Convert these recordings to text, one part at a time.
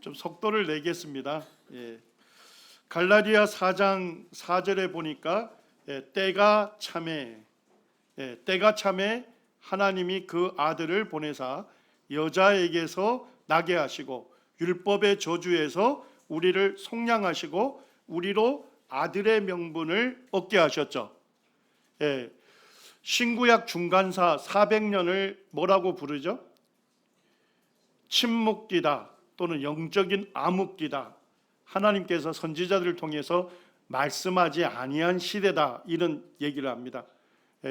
좀 속도를 내겠습니다. 갈라디아 4장 4절에 보니까 때가 참에 하나님이 그 아들을 보내사 여자에게서 나게 하시고 율법의 저주에서 우리를 속량하시고 우리로 아들의 명분을 얻게 하셨죠. 신구약 중간사 400년을 뭐라고 부르죠? 침묵기다 또는 영적인 암흑기다. 하나님께서 선지자들을 통해서 말씀하지 아니한 시대다, 이런 얘기를 합니다.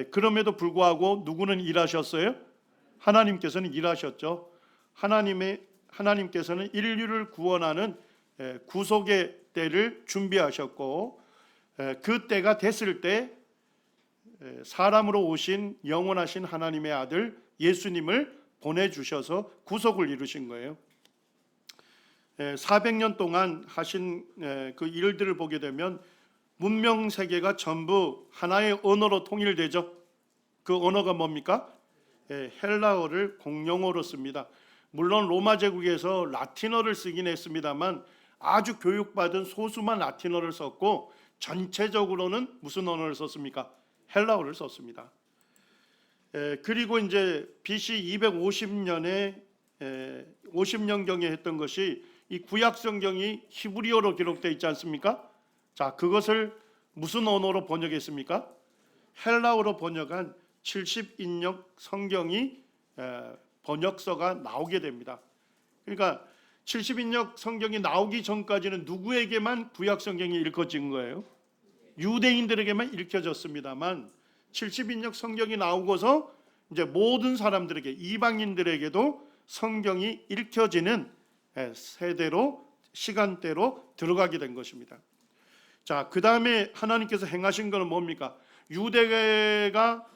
그럼에도 불구하고 누구는 일하셨어요? 하나님께서는 일하셨죠. 하나님께서는 인류를 구원하는 구속의 때를 준비하셨고, 그 때가 됐을 때 사람으로 오신 영원하신 하나님의 아들 예수님을 보내주셔서 구속을 이루신 거예요. 400년 동안 하신 그 일들을 보게 되면 문명 세계가 전부 하나의 언어로 통일되죠. 그 언어가 뭡니까? 헬라어를 공용어로 씁니다. 물론 로마 제국에서 라틴어를 쓰긴 했습니다만 아주 교육받은 소수만 라틴어를 썼고 전체적으로는 무슨 언어를 썼습니까? 헬라어를 썼습니다. 그리고 이제 BC 250년에 50년경에 했던 것이 이 구약 성경이 히브리어로 기록되어 있지 않습니까? 자, 그것을 무슨 언어로 번역했습니까? 헬라어로 번역한 70인역 성경이 번역서가 나오게 됩니다. 그러니까 70인역 성경이 나오기 전까지는 누구에게만 구약 성경이 읽혀진 거예요? 유대인들에게만 읽혀졌습니다만 70인역 성경이 나오고서 이제 모든 사람들에게, 이방인들에게도 성경이 읽혀지는 세대로, 시간대로 들어가게 된 것입니다. 자, 그 다음에 하나님께서 행하신 것은 뭡니까? 유대가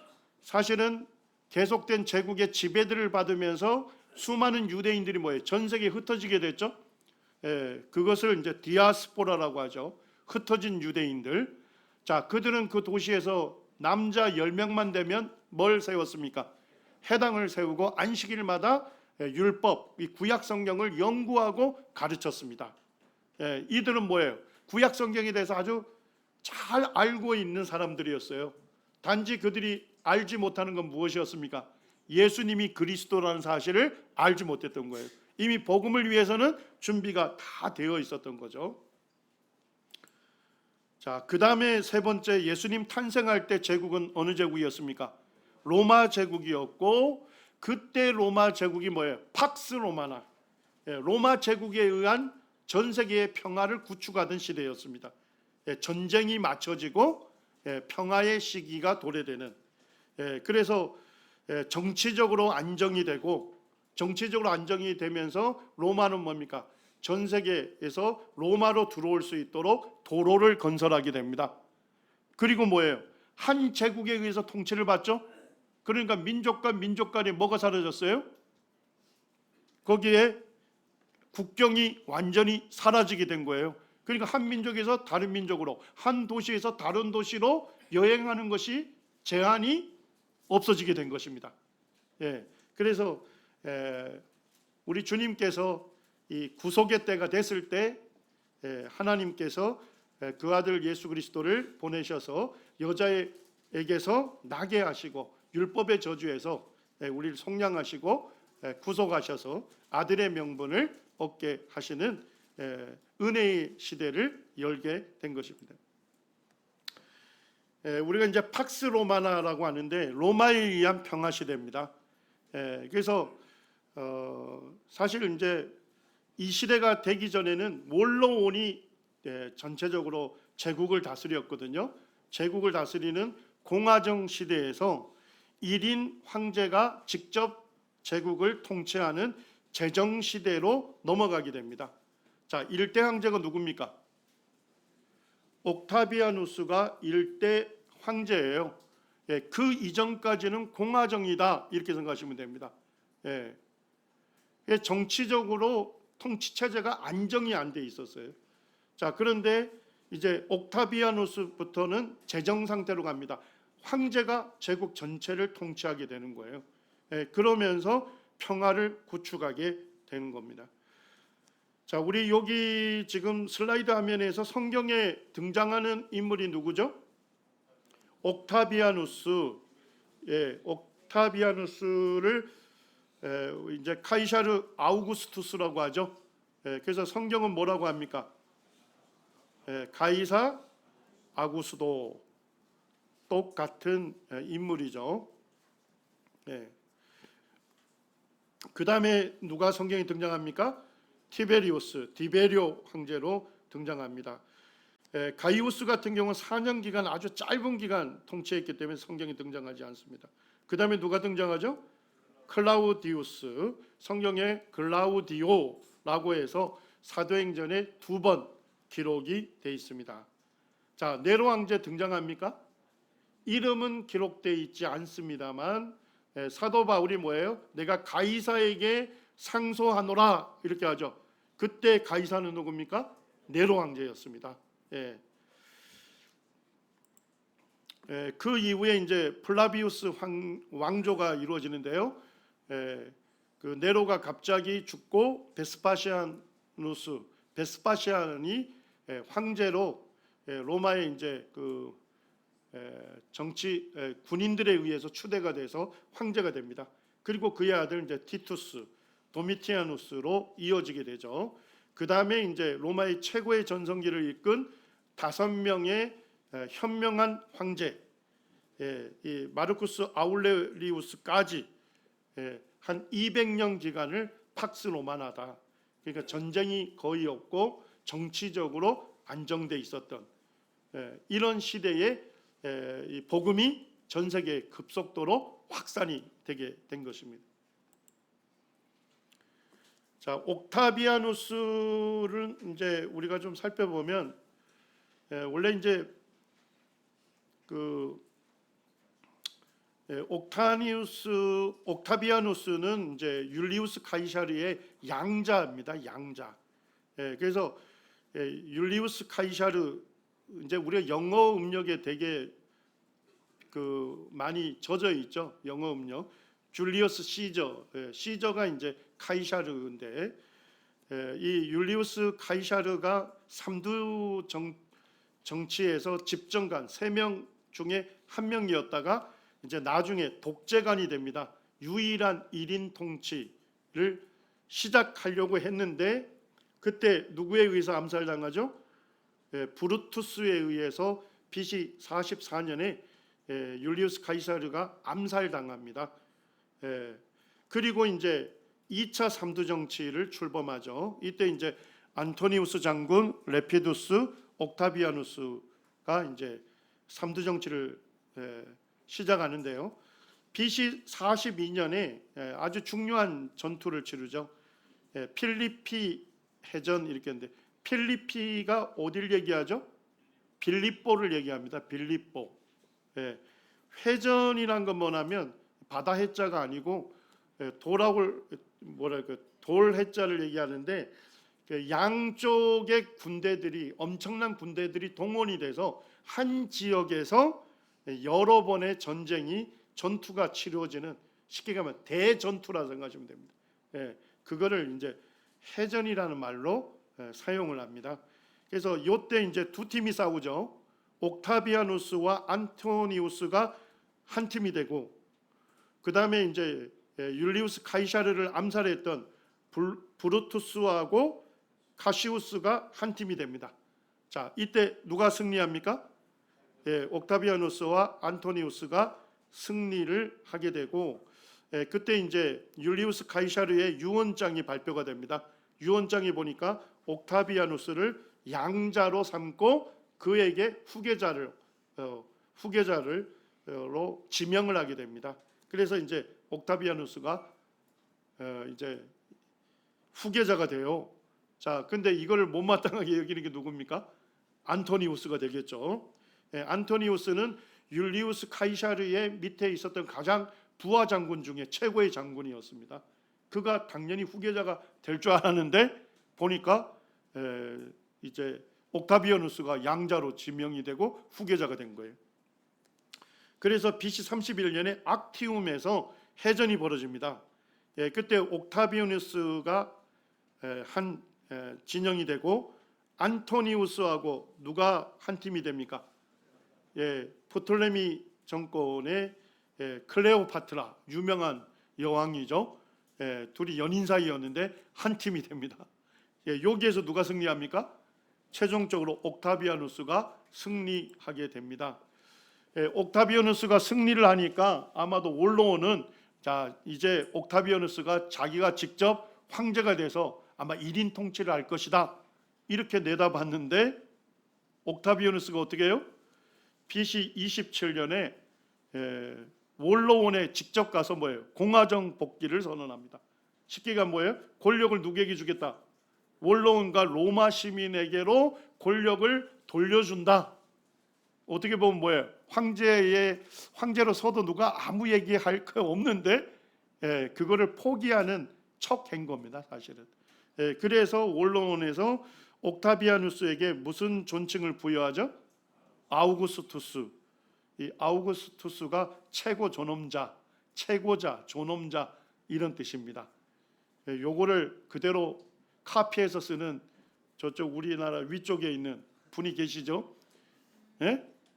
사실은 계속된 제국의 지배들을 받으면서 수많은 유대인들이 뭐예요? 전 세계에 흩어지게 됐죠. 그것을 이제 디아스포라라고 하죠. 흩어진 유대인들. 자, 그들은 그 도시에서 남자 10명만 되면 뭘 세웠습니까? 회당을 세우고 안식일마다 율법, 이 구약 성경을 연구하고 가르쳤습니다. 이들은 뭐예요? 구약 성경에 대해서 아주 잘 알고 있는 사람들이었어요. 단지 그들이 알지 못하는 건 무엇이었습니까? 예수님이 그리스도라는 사실을 알지 못했던 거예요. 이미 복음을 위해서는 준비가 다 되어 있었던 거죠. 자, 그 다음에 세 번째, 예수님 탄생할 때 제국은 어느 제국이었습니까? 로마 제국이었고, 그때 로마 제국이 뭐예요? 팍스 로마나, 로마 제국에 의한 전 세계의 평화를 구축하던 시대였습니다. 전쟁이 맞춰지고 평화의 시기가 도래되는, 그래서 정치적으로 안정이 되고, 정치적으로 안정이 되면서 로마는 뭡니까? 전 세계에서 로마로 들어올 수 있도록 도로를 건설하게 됩니다. 그리고 뭐예요? 한 제국에 의해서 통치를 받죠. 그러니까 민족과 민족 간에 뭐가 사라졌어요? 거기에 국경이 완전히 사라지게 된 거예요. 그러니까 한 민족에서 다른 민족으로, 한 도시에서 다른 도시로 여행하는 것이 제한이 없어지게 된 것입니다. 그래서 우리 주님께서 이 구속의 때가 됐을 때 하나님께서 그 아들 예수 그리스도를 보내셔서 여자에게서 나게 하시고 율법의 저주에서 우리를 속량하시고 구속하셔서 아들의 명분을 얻게 하시는 은혜의 시대를 열게 된 것입니다. 우리가 이제 팍스 로마나라고 하는데 로마에 의한 평화 시대입니다. 그래서 사실 이제 이 시대가 되기 전에는 원로원이 전체적으로 제국을 다스렸거든요. 제국을 다스리는 공화정 시대에서 1인 황제가 직접 제국을 통치하는 제정 시대로 넘어가게 됩니다. 자, 1대 황제가 누굽니까? 옥타비아누스가 1대 황제예요. 그 이전까지는 공화정이다, 이렇게 생각하시면 됩니다. 정치적으로 통치 체제가 안정이 안 돼 있었어요. 자, 그런데 이제 옥타비아누스부터는 제정 상태로 갑니다. 황제가 제국 전체를 통치하게 되는 거예요. 그러면서 평화를 구축하게 되는 겁니다. 자, 우리 여기 지금 슬라이드 화면에서 성경에 등장하는 인물이 누구죠? 옥타비아누스. 예, 옥타비아누스를 이제 카이사르 아우구스투스라고 하죠. 그래서 성경은 뭐라고 합니까? 가이사 아구스도, 똑같은 인물이죠. 그 다음에 누가 성경에 등장합니까? 티베리우스, 디베리오 황제로 등장합니다. 가이우스 같은 경우는 4년 기간, 아주 짧은 기간 통치했기 때문에 성경에 등장하지 않습니다. 그 다음에 누가 등장하죠? 클라우디우스, 성경에 글라우디오라고 해서 사도행전에 2번 기록이 되어 있습니다. 자, 네로 황제 등장합니까? 이름은 기록되어 있지 않습니다만 사도 바울이 뭐예요? 내가 가이사에게 상소하노라 이렇게 하죠. 그때 가이사는 누굽니까? 네로 황제였습니다. 그 이후에 이제 플라비우스 왕조가 이루어지는데요. 그 네로가 갑자기 죽고 베스파시안이 황제로 로마의 이제 그 정치 군인들에 의해서 추대가 돼서 황제가 됩니다. 그리고 그의 아들 이제 티투스, 도미티아누스로 이어지게 되죠. 그 다음에 이제 로마의 최고의 전성기를 이끈 5명의 현명한 황제, 이 마르쿠스 아울레리우스까지 한 200년 기간을 팍스 로마나다. 그러니까 전쟁이 거의 없고 정치적으로 안정돼 있었던 이런 시대에 이 복음이 전 세계에 급속도로 확산이 되게 된 것입니다. 자, 옥타비아누스를 이제 우리가 좀 살펴보면 원래 이제 그 옥타비아누스는 이제 율리우스 카이사르의 양자입니다. 양자. 그래서 율리우스 카이사르, 이제 우리가 영어 음력에 되게 그 많이 젖어 있죠. 영어 음력. 줄리어스 시저, 시저가 이제 카이사르인데 이 율리우스 카이사르가 삼두 정치에서 집정관 3명 중에 한 명이었다가 이제 나중에 독재관이 됩니다. 유일한 1인 통치를 시작하려고 했는데 그때 누구에 의해서 암살당하죠? 브루투스에 의해서 BC 44년에 율리우스 카이사르가 암살당합니다. 그리고 이제 2차 삼두 정치를 출범하죠. 이때 이제 안토니우스 장군, 레피두스, 옥타비아누스가 이제 삼두 정치를 시작하는데요. BC 42년에 아주 중요한 전투를 치르죠. 필리피 해전 이렇게 했는데 필리피가 어딜 얘기하죠? 빌립보를 얘기합니다. 빌립보. 회전이란 건 뭐냐면 바다 해자가 아니고 돌아올 뭐랄까 돌 해자를 얘기하는데 양쪽의 군대들이 엄청난 군대들이 동원이 돼서 한 지역에서 여러 번의 전투가 치루어지는 쉽게 가면 대전투라 생각하시면 됩니다. 그거를 이제 해전이라는 말로 사용을 합니다. 그래서 이때 이제 두 팀이 싸우죠. 옥타비아누스와 안토니우스가 한 팀이 되고 그 다음에 이제 율리우스 카이사르를 암살했던 브루투스하고 카시우스가 한 팀이 됩니다. 자, 이때 누가 승리합니까? 옥타비아누스와 안토니우스가 승리를 하게 되고 그때 이제 율리우스 카이사르의 유언장이 발표가 됩니다. 유언장에 보니까 옥타비아누스를 양자로 삼고 그에게 후계자로 지명을 하게 됩니다. 그래서 이제 옥타비아누스가 이제 후계자가 돼요. 자, 근데 이거를 못마땅하게 여기는 게 누굽니까? 안토니우스가 되겠죠. 안토니우스는 율리우스 카이사르의 밑에 있었던 가장 부하 장군 중에 최고의 장군이었습니다. 그가 당연히 후계자가 될 줄 알았는데 보니까 이제 옥타비아누스가 양자로 지명이 되고 후계자가 된 거예요. 그래서 BC 31년에 악티움에서 해전이 벌어집니다. 그때 옥타비아누스가 한 진영이 되고 안토니우스하고 누가 한 팀이 됩니까? 프톨레미 정권의 클레오파트라 유명한 여왕이죠. 둘이 연인 사이였는데 한 팀이 됩니다. 여기에서 누가 승리합니까? 최종적으로 옥타비아누스가 승리하게 됩니다. 옥타비아누스가 승리를 하니까 아마도 원로원은 자 이제 옥타비아누스가 자기가 직접 황제가 돼서 아마 1인 통치를 할 것이다 이렇게 내다봤는데 옥타비아누스가 어떻게 해요? BC 27년에 원로원에 직접 가서 뭐예요? 공화정 복귀를 선언합니다. 쉽게가 뭐예요? 권력을 누구에게 주겠다? 원로원과 로마 시민에게로 권력을 돌려준다. 어떻게 보면 뭐예요? 황제로 서도 누가 아무 얘기할 거 없는데 그거를 포기하는 척한 겁니다, 사실은. 그래서 원로원에서 옥타비아누스에게 무슨 존칭을 부여하죠? 아우구스투스. 이 아우구스투스가 최고 존엄자, 최고자, 존엄자 이런 뜻입니다. 요거를 그대로 카피해서 쓰는 저쪽 우리나라 위쪽에 있는 분이 계시죠?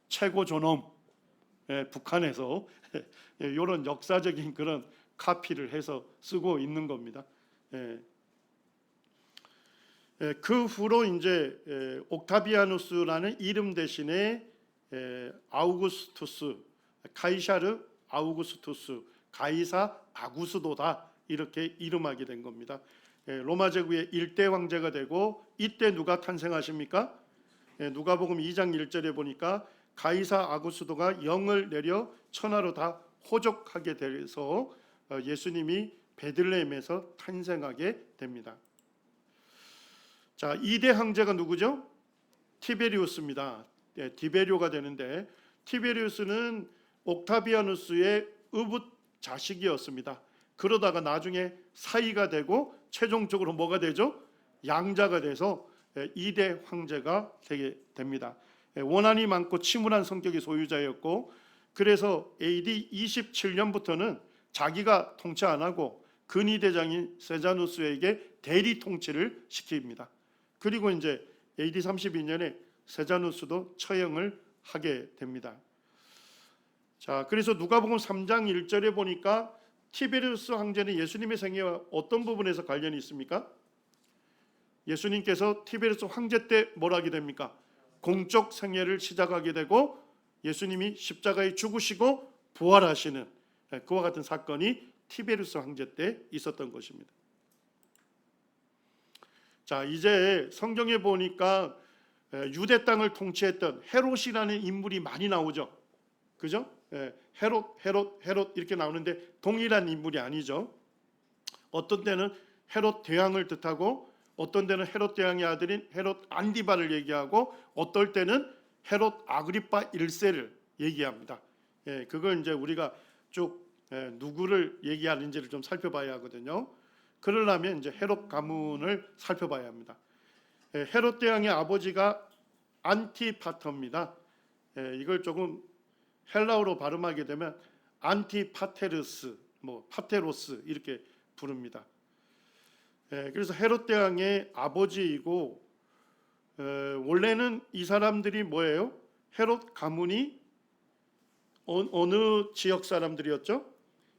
최고 존엄. 북한에서 이런 역사적인 그런 카피를 해서 쓰고 있는 겁니다. 그 후로 이제 옥타비아누스라는 이름 대신에 아우구스투스, 카이사르 아우구스투스, 가이사 아구스도다 이렇게 이름하게 된 겁니다. 로마 제국의 일대 황제가 되고 이때 누가 탄생하십니까? 누가복음 2장 1절에 보니까 가이사 아구스도가 영을 내려 천하로 다 호족하게 돼서 예수님이 베들레헴에서 탄생하게 됩니다. 자, 2대 황제가 누구죠? 티베리우스입니다. 디베리오가 되는데 티베리우스는 옥타비아누스의 의붓 자식이었습니다. 그러다가 나중에 사이가 되고 최종적으로 뭐가 되죠? 양자가 돼서 2대 황제가 되게 됩니다. 원한이 많고 침울한 성격의 소유자였고 그래서 AD 27년부터는 자기가 통치 안 하고 근위대장인 세자누스에게 대리 통치를 시킵니다. 그리고 이제 AD 32년에 세자누스도 처형을 하게 됩니다. 자, 그래서 누가복음 3장 1절에 보니까 티베리우스 황제는 예수님의 생애와 어떤 부분에서 관련이 있습니까? 예수님께서 티베리우스 황제 때 뭘 하게 됩니까? 공적 생애를 시작하게 되고 예수님이 십자가에 죽으시고 부활하시는 그와 같은 사건이 티베리우스 황제 때 있었던 것입니다. 자, 이제 성경에 보니까 유대 땅을 통치했던 헤롯이라는 인물이 많이 나오죠. 그죠? 헤롯 이렇게 나오는데 동일한 인물이 아니죠. 어떤 때는 헤롯 대왕을 뜻하고 어떤 때는 헤롯 대왕의 아들인 헤롯 안디바를 얘기하고 어떨 때는 헤롯 아그리파 1세를 얘기합니다. 그걸 이제 우리가 쭉 누구를 얘기하는지를 좀 살펴봐야 하거든요. 그러려면 이제 헤롯 가문을 살펴봐야 합니다. 헤롯 대왕의 아버지가 안티파터입니다. 이걸 조금 헬라어로 발음하게 되면 안티파테르스, 파테로스 이렇게 부릅니다. 그래서 헤롯 대왕의 아버지이고 원래는 이 사람들이 뭐예요? 헤롯 가문이 어느 지역 사람들이었죠?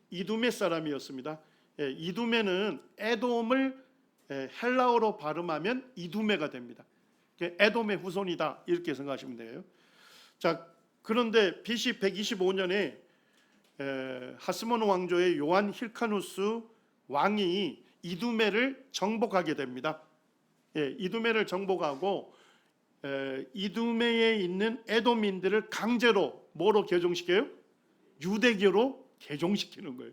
이두메 사람이었습니다. 이두메는 에돔을 헬라어로 발음하면 이두메가 됩니다. 에돔의 후손이다 이렇게 생각하시면 돼요. 자, 그런데 BC 125년에 하스몬 왕조의 요한 힐카누스 왕이 이두메를 정복하게 됩니다. 이두메를 정복하고 이두메에 있는 에돔인들을 강제로 뭐로 개종시켜요? 유대교로 개종시키는 거예요.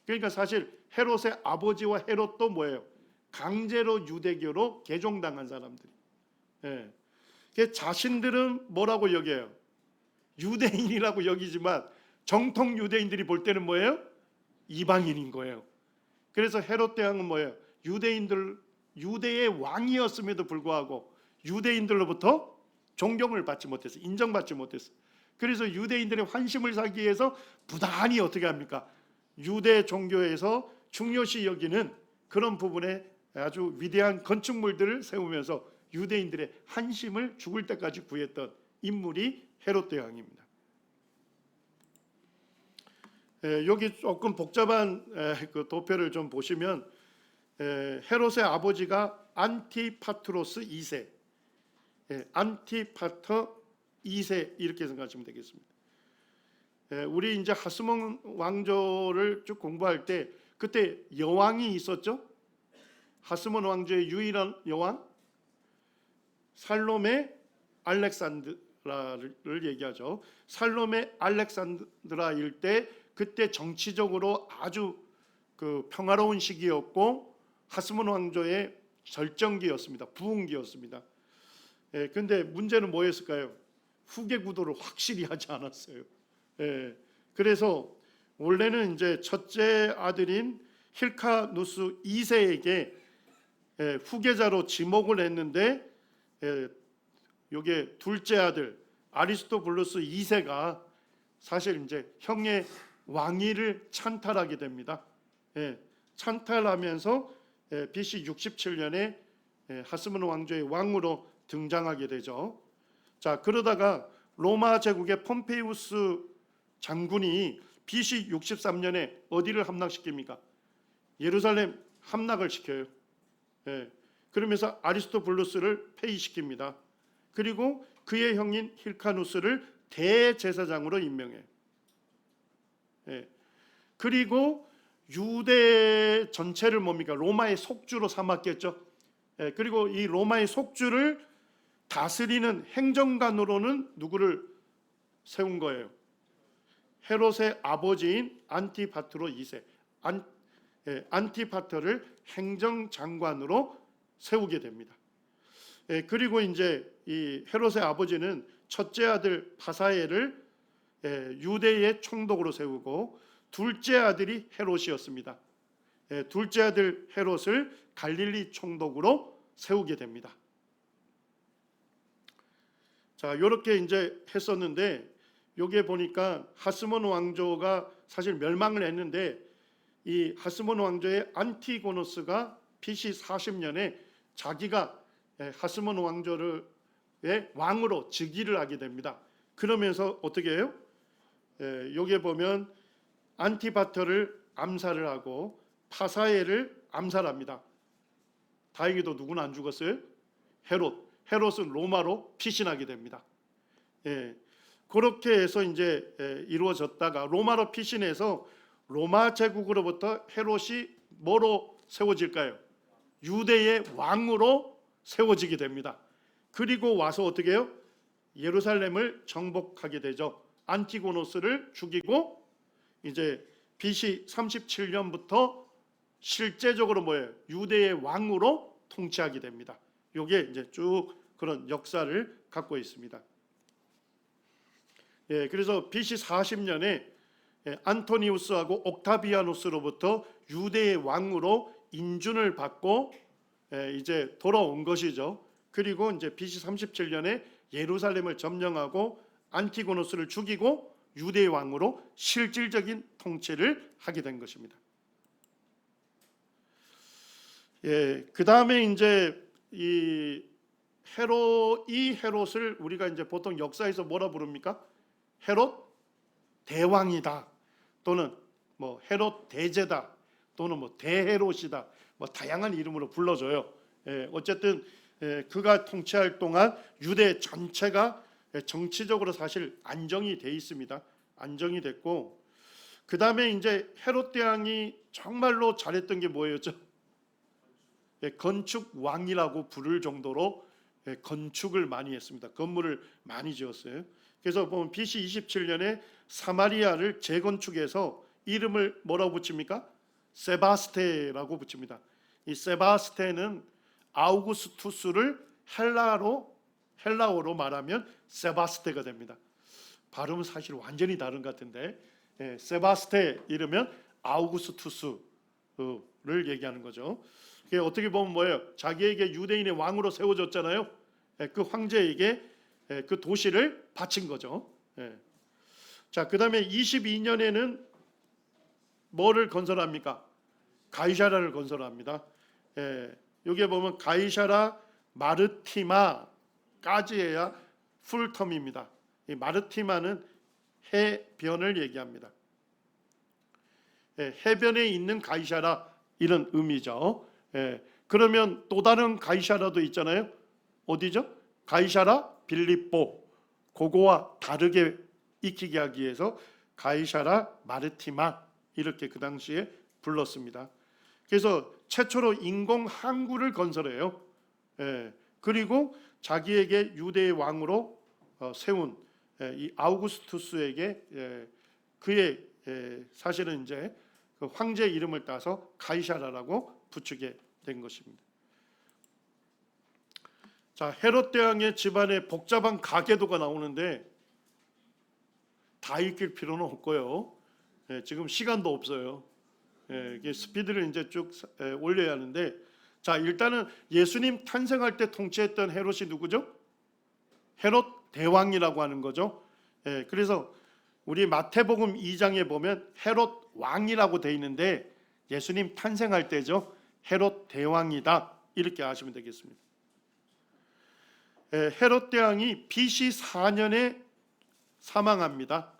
그러니까 사실 헤롯의 아버지와 헤롯도 뭐예요? 강제로 유대교로 개종당한 사람들이. 자신들은 뭐라고 여겨요? 유대인이라고 여기지만 정통 유대인들이 볼 때는 뭐예요? 이방인인 거예요. 그래서 헤롯 대왕은 뭐예요? 유대의 왕이었음에도 불구하고 유대인들로부터 존경을 받지 못했어, 인정받지 못했어. 그래서 유대인들의 환심을 사기 위해서 부단히 어떻게 합니까? 유대 종교에서 중요시 여기는 그런 부분에 아주 위대한 건축물들을 세우면서 유대인들의 한심을 죽을 때까지 구했던 인물이 헤롯 대왕입니다. 여기 조금 복잡한 그 도표를 좀 보시면 헤롯의 아버지가 안티파트로스 2세, 안티파터 2세 이렇게 생각하시면 되겠습니다. 우리 이제 하스몬 왕조를 쭉 공부할 때 그때 여왕이 있었죠. 하스몬 왕조의 유일한 여왕 살로메 알렉산드라를 얘기하죠. 살로메 알렉산드라일 때 그때 정치적으로 아주 그 평화로운 시기였고 하스몬 왕조의 절정기였습니다. 부흥기였습니다. 근데 문제는 뭐였을까요? 후계 구도를 확실히 하지 않았어요. 그래서 원래는 이제 첫째 아들인 힐카누스 2세에게 후계자로 지목을 했는데 요게 둘째 아들 아리스토블루스 2세가 사실 이제 형의 왕위를 찬탈하게 됩니다. 찬탈하면서 BC 67년에 하스몬 왕조의 왕으로 등장하게 되죠. 자, 그러다가 로마 제국의 폼페이우스 장군이 BC 63년에 어디를 함락시킵니까? 예루살렘 함락을 시켜요. 그러면서 아리스토블루스를 폐위시킵니다. 그리고 그의 형인 힐카누스를 대제사장으로 임명해요. 그리고 유대 전체를 뭡니까? 로마의 속주로 삼았겠죠. 그리고 이 로마의 속주를 다스리는 행정관으로는 누구를 세운 거예요? 헤롯의 아버지인 안티파트로 2세 안티파터를 행정장관으로 세우게 됩니다. 그리고 이제 이 헤롯의 아버지는 첫째 아들 바사엘을 유대의 총독으로 세우고 둘째 아들이 헤롯이었습니다. 둘째 아들 헤롯을 갈릴리 총독으로 세우게 됩니다. 자, 이렇게 이제 했었는데 여기에 보니까 하스몬 왕조가 사실 멸망을 했는데 이 하스몬 왕조의 안티고노스가 BC 40년에 자기가 하스몬 왕조를 왕으로 즉위를 하게 됩니다. 그러면서 어떻게 해요? 여기에 보면 안티파터를 암살을 하고 파사엘을 암살합니다. 다행히도 누구는 안 죽었어요? 헤롯은 로마로 피신하게 됩니다. 그렇게 해서 이제 이루어졌다가 로마로 피신해서 로마 제국으로부터 헤롯이 뭐로 세워질까요? 유대의 왕으로 세워지게 됩니다. 그리고 와서 어떻게 해요? 예루살렘을 정복하게 되죠. 안티고노스를 죽이고 이제 BC 37년부터 실제적으로 뭐예요? 유대의 왕으로 통치하게 됩니다. 이게 이제 쭉 그런 역사를 갖고 있습니다. 그래서 BC 40년에 안토니우스하고 옥타비아누스로부터 유대의 왕으로 인준을 받고 이제 돌아온 것이죠. 그리고 이제 BC 37년에 예루살렘을 점령하고 안티고노스를 죽이고 유대의 왕으로 실질적인 통치를 하게 된 것입니다. 그 다음에 이제 이 헤롯을 우리가 이제 보통 역사에서 뭐라 부릅니까? 헤롯 대왕이다, 또는 뭐 헤롯 대제다, 또는 뭐 대헤롯이다, 뭐 다양한 이름으로 불러줘요. 어쨌든 그가 통치할 동안 유대 전체가 정치적으로 사실 안정이 돼 있습니다. 안정이 됐고, 그 다음에 이제 헤롯 대왕이 정말로 잘했던 게 뭐였죠? 건축 왕이라고 부를 정도로 건축을 많이 했습니다. 건물을 많이 지었어요. 그래서 보면 BC 27년에 사마리아를 재건축해서 이름을 뭐라고 붙입니까? 세바스테라고 붙입니다. 이 세바스테는 아우구스투스를 헬라어로 말하면 세바스테가 됩니다. 발음은 사실 완전히 다른 것 같은데 세바스테 이러면 아우구스투스를 얘기하는 거죠. 어떻게 보면 뭐예요? 자기에게 유대인의 왕으로 세워졌잖아요. 그 황제에게 그 도시를 바친 거죠. 자, 그 다음에 22년에는 뭐를 건설합니까? 가이사라를 건설합니다. 여기에 보면 가이사라 마르티마까지해야 풀텀입니다. 이 마르티마는 해변을 얘기합니다. 해변에 있는 가이사라 이런 의미죠. 그러면 또 다른 가이사라도 있잖아요. 어디죠? 가이사라 빌립보. 그거와 다르게 익히게 하기 위해서 가이사라 마르티마 이렇게 그 당시에 불렀습니다. 그래서 최초로 인공 항구를 건설해요. 그리고 자기에게 유대의 왕으로 세운 이 아우구스투스에게 그의 사실은 이제 그 황제 이름을 따서 가이사라라고 붙이게 된 것입니다. 자, 헤롯 대왕의 집안에 복잡한 가계도가 나오는데 다 읽을 필요는 없고요. 지금 시간도 없어요. 이게 스피드를 이제 쭉 올려야 하는데, 자, 일단은 예수님 탄생할 때 통치했던 헤롯이 누구죠? 헤롯 대왕이라고 하는 거죠. 그래서 우리 마태복음 2장에 보면 헤롯 왕이라고 돼 있는데 예수님 탄생할 때죠. 헤롯 대왕이다 이렇게 아시면 되겠습니다. 헤롯 대왕이 BC 4년에 사망합니다.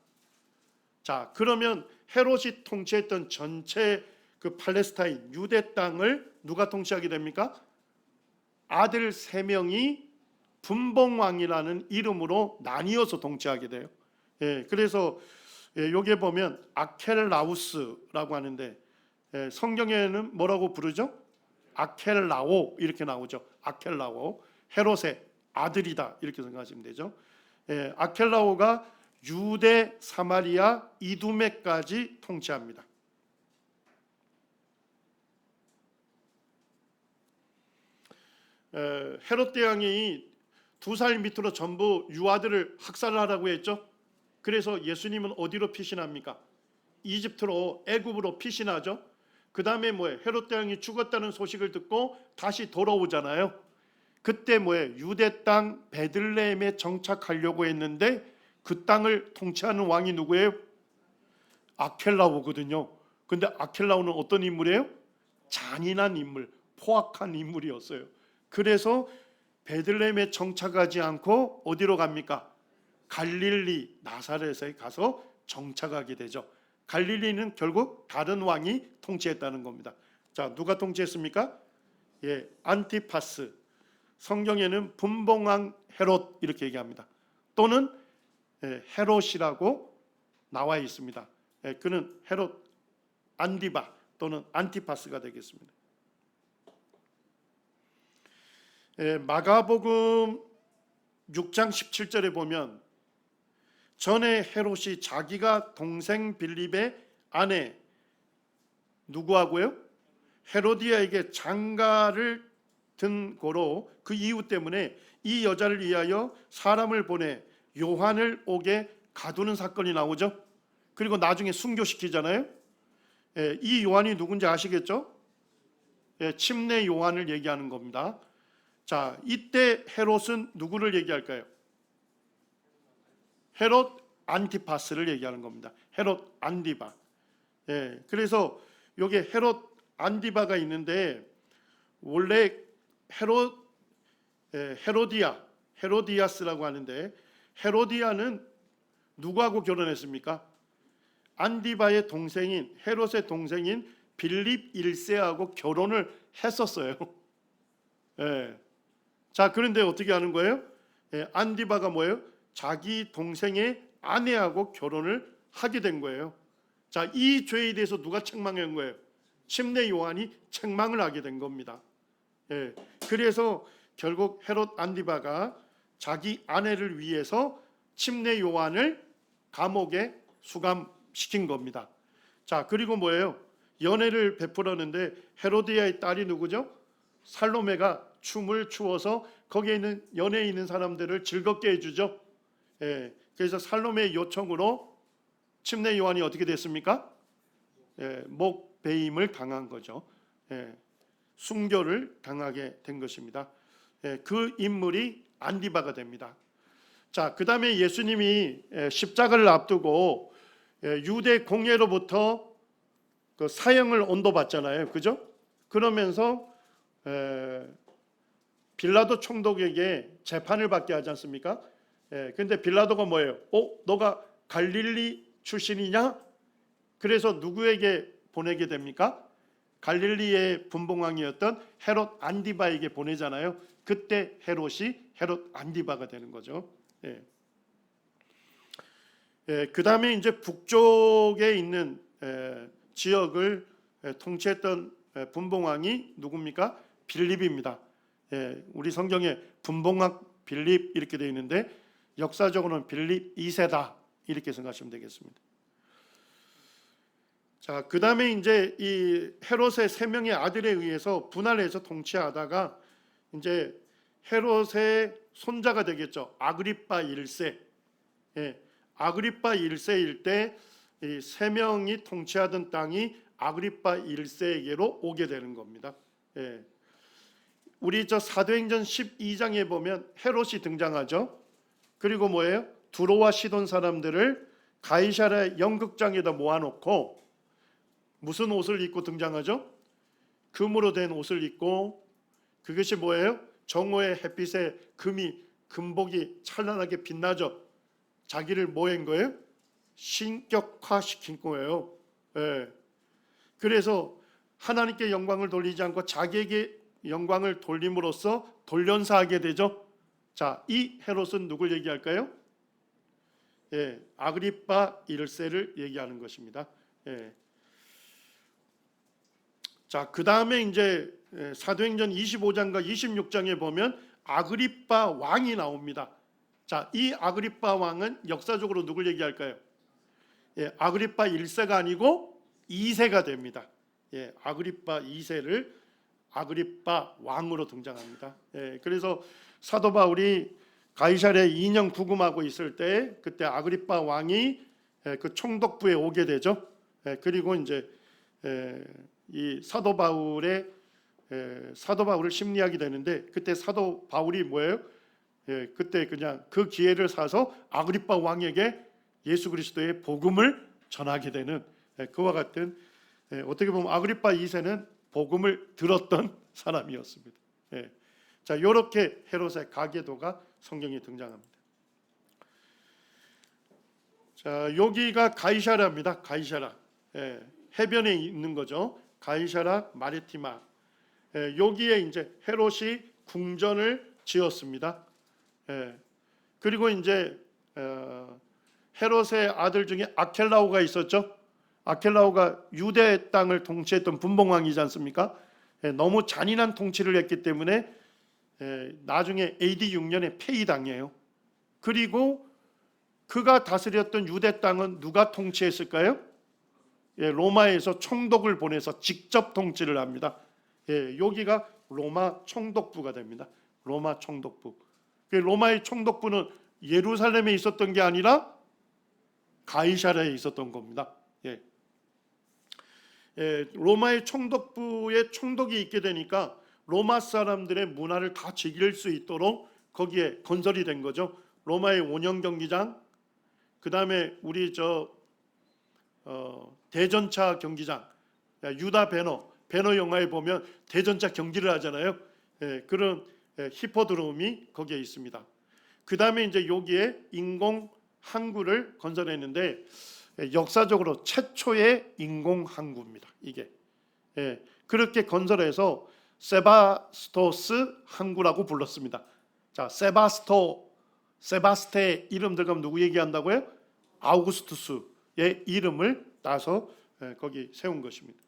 자, 그러면 헤롯이 통치했던 전체 그 팔레스타인 유대 땅을 누가 통치하게 됩니까? 아들 3명이 분봉왕이라는 이름으로 나뉘어서 통치하게 돼요. 그래서 여기에 보면 아켈라우스라고 하는데 성경에는 뭐라고 부르죠? 아켈라오 이렇게 나오죠. 아켈라오, 헤롯의 아들이다 이렇게 생각하시면 되죠. 아켈라오가 유대, 사마리아, 이두메까지 통치합니다. 헤롯 대왕이 2살 밑으로 전부 유아들을 학살을 하라고 했죠. 그래서 예수님은 어디로 피신합니까? 이집트로, 애굽으로 피신하죠. 그 다음에 뭐예요? 헤롯 대왕이 죽었다는 소식을 듣고 다시 돌아오잖아요. 그때 뭐예요? 유대 땅 베들레헴에 정착하려고 했는데 그 땅을 통치하는 왕이 누구예요? 아켈라오거든요. 근데 아켈라오는 어떤 인물이에요? 잔인한 인물, 포악한 인물이었어요. 그래서 베들레헴에 정착하지 않고 어디로 갑니까? 갈릴리 나사렛에 가서 정착하게 되죠. 갈릴리는 결국 다른 왕이 통치했다는 겁니다. 자, 누가 통치했습니까? 안티파스. 성경에는 분봉왕 헤롯 이렇게 얘기합니다. 또는 헤롯이라고 나와 있습니다. 그는 헤롯 안디바 또는 안티파스가 되겠습니다. 마가복음 6장 17절에 보면 전에 헤롯이 자기가 동생 빌립의 아내 누구하고요? 헤로디아에게 장가를 든 고로 그 이유 때문에 이 여자를 위하여 사람을 보내 요한을 옥에 가두는 사건이 나오죠. 그리고 나중에 순교시키잖아요. 이 요한이 누군지 아시겠죠? 침례 요한을 얘기하는 겁니다. 자, 이때 헤롯은 누구를 얘기할까요? 헤롯 안티파스를 얘기하는 겁니다. 헤롯 안디바. 그래서 여기 헤롯 안디바가 있는데 원래 헤로디아스라고 하는데 헤로디아는 누구하고 결혼했습니까? 안디바의 동생인 헤롯의 동생인 빌립 1세하고 결혼을 했었어요. 자, 그런데 어떻게 하는 거예요? 안디바가 뭐예요? 자기 동생의 아내하고 결혼을 하게 된 거예요. 자, 이 죄에 대해서 누가 책망한 거예요? 침례 요한이 책망을 하게 된 겁니다. 그래서 결국 헤롯 안디바가 자기 아내를 위해서 침례 요한을 감옥에 수감시킨 겁니다. 자, 그리고 뭐예요? 연애를 베풀었는데 헤로디아의 딸이 누구죠? 살로메가 춤을 추어서 거기에 있는 연애에 있는 사람들을 즐겁게 해주죠. 그래서 살로메의 요청으로 침례 요한이 어떻게 됐습니까? 목베임을 당한 거죠. 순교를 당하게 된 것입니다. 그 인물이 안디바가 됩니다. 자, 그 다음에 예수님이 십자가를 앞두고 유대 공예로부터 그 사형을 언도받잖아요. 그죠? 그러면서 빌라도 총독에게 재판을 받게 하지 않습니까? 근데 빌라도가 뭐예요? 너가 갈릴리 출신이냐? 그래서 누구에게 보내게 됩니까? 갈릴리의 분봉왕이었던 헤롯 안디바에게 보내잖아요. 그때 헤롯이 헤롯 안디바가 되는 거죠. 그 다음에 이제 북쪽에 있는 지역을 통치했던 분봉왕이 누굽니까? 빌립입니다. 우리 성경에 분봉왕 빌립 이렇게 되어 있는데 역사적으로는 빌립 2세다 이렇게 생각하시면 되겠습니다. 자, 그 다음에 이제 이 헤롯의 3명의 아들에 의해서 분할해서 통치하다가 이제 헤롯의 손자가 되겠죠. 아그리파 1세. 아그리파 1세일 때 이 3명이 통치하던 땅이 아그리파 1세에게로 오게 되는 겁니다. 우리 저 사도행전 12장에 보면 헤롯이 등장하죠. 그리고 뭐예요? 두로와 시돈 사람들을 가이사랴 연극장에다 모아놓고 무슨 옷을 입고 등장하죠? 금으로 된 옷을 입고, 그것이 뭐예요? 정오의 햇빛에 금복이 찬란하게 빛나죠. 자기를 뭐 한 거예요? 신격화시킨 거예요. 그래서 하나님께 영광을 돌리지 않고 자기에게 영광을 돌림으로써 돌연사하게 되죠. 자, 이 헤롯은 누굴 얘기할까요? 아그리파 1세를 얘기하는 것입니다. 자, 그 다음에 이제 사도행전 25장과 26장에 보면 아그리파 왕이 나옵니다. 자, 이 아그리파 왕은 역사적으로 누굴 얘기할까요? 아그리파 1세가 아니고 2세가 됩니다. 아그리파 2세를 아그리파 왕으로 등장합니다. 그래서 사도 바울이 가이사랴에 2년 구금하고 있을 때 그때 아그리파 왕이 그 총독부에 오게 되죠. 그리고 이제 이 사도 바울을 심리하게 되는데 그때 사도 바울이 뭐예요? 그때 그냥 그 기회를 사서 아그리파 왕에게 예수 그리스도의 복음을 전하게 되는 그와 같은 어떻게 보면 아그리파 2세는 복음을 들었던 사람이었습니다. 자, 이렇게 헤롯의 가계도가 성경에 등장합니다. 자, 여기가 가이사랴입니다. 가이사랴. 해변에 있는 거죠. 가이사랴 마리티마. 여기에 이제 헤롯이 궁전을 지었습니다. 그리고 이제 헤롯의 아들 중에 아켈라오가 있었죠. 아켈라오가 유대 땅을 통치했던 분봉왕이지 않습니까? 너무 잔인한 통치를 했기 때문에 나중에 AD 6년에 폐위당해요. 그리고 그가 다스렸던 유대 땅은 누가 통치했을까요? 로마에서 총독을 보내서 직접 통치를 합니다. 여기가 로마 총독부가 됩니다. 로마 총독부. 로마의 총독부는 예루살렘에 있었던 게 아니라 가이사랴에 있었던 겁니다. 로마의 총독부에 총독이 있게 되니까 로마 사람들의 문화를 다 즐길 수 있도록 거기에 건설이 된 거죠. 로마의 원형 경기장, 그 다음에 우리 대전차 경기장, 유다 배너 영화에 보면 대전차 경기를 하잖아요. 그런 히포드롬이 거기에 있습니다. 그 다음에 이제 여기에 인공 항구를 건설했는데 역사적으로 최초의 인공 항구입니다. 이게 그렇게 건설해서 세바스토스 항구라고 불렀습니다. 자, 세바스테의 이름 들어가면 누구 얘기한다고요? 아우구스투스의 이름을 따서 거기 세운 것입니다.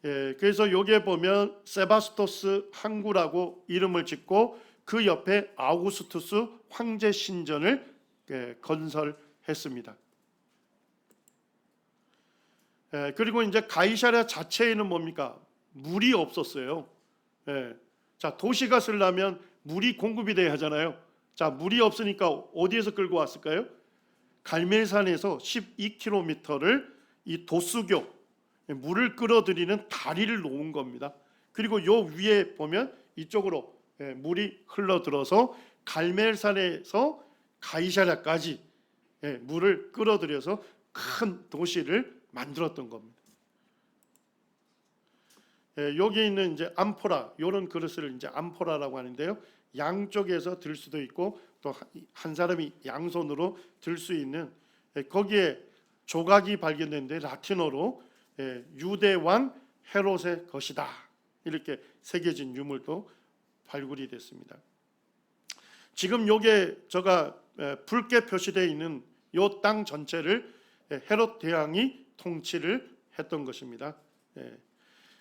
그래서 여기에 보면 세바스토스 항구라고 이름을 짓고 그 옆에 아우구스투스 황제 신전을 건설했습니다. 그리고 이제 가이사랴 자체에는 뭡니까? 물이 없었어요. 자, 도시가 쓰려면 물이 공급이 돼야 하잖아요. 자, 물이 없으니까 어디에서 끌고 왔을까요? 갈멜산에서 12km를 이 도수교, 물을 끌어들이는 다리를 놓은 겁니다. 그리고 요 위에 보면 이쪽으로 물이 흘러들어서 갈멜산에서 가이사랴까지 물을 끌어들여서 큰 도시를 만들었던 겁니다. 여기 있는 이제 암포라, 이런 그릇을 이제 암포라라고 하는데요. 양쪽에서 들 수도 있고 또 한 사람이 양손으로 들 수 있는, 거기에 조각이 발견됐는데 라틴어로 유대 왕 헤롯의 것이다 이렇게 새겨진 유물도 발굴이 됐습니다. 지금 요게 제가 붉게 표시되어 있는 요 땅 전체를 헤롯 대왕이 통치를 했던 것입니다.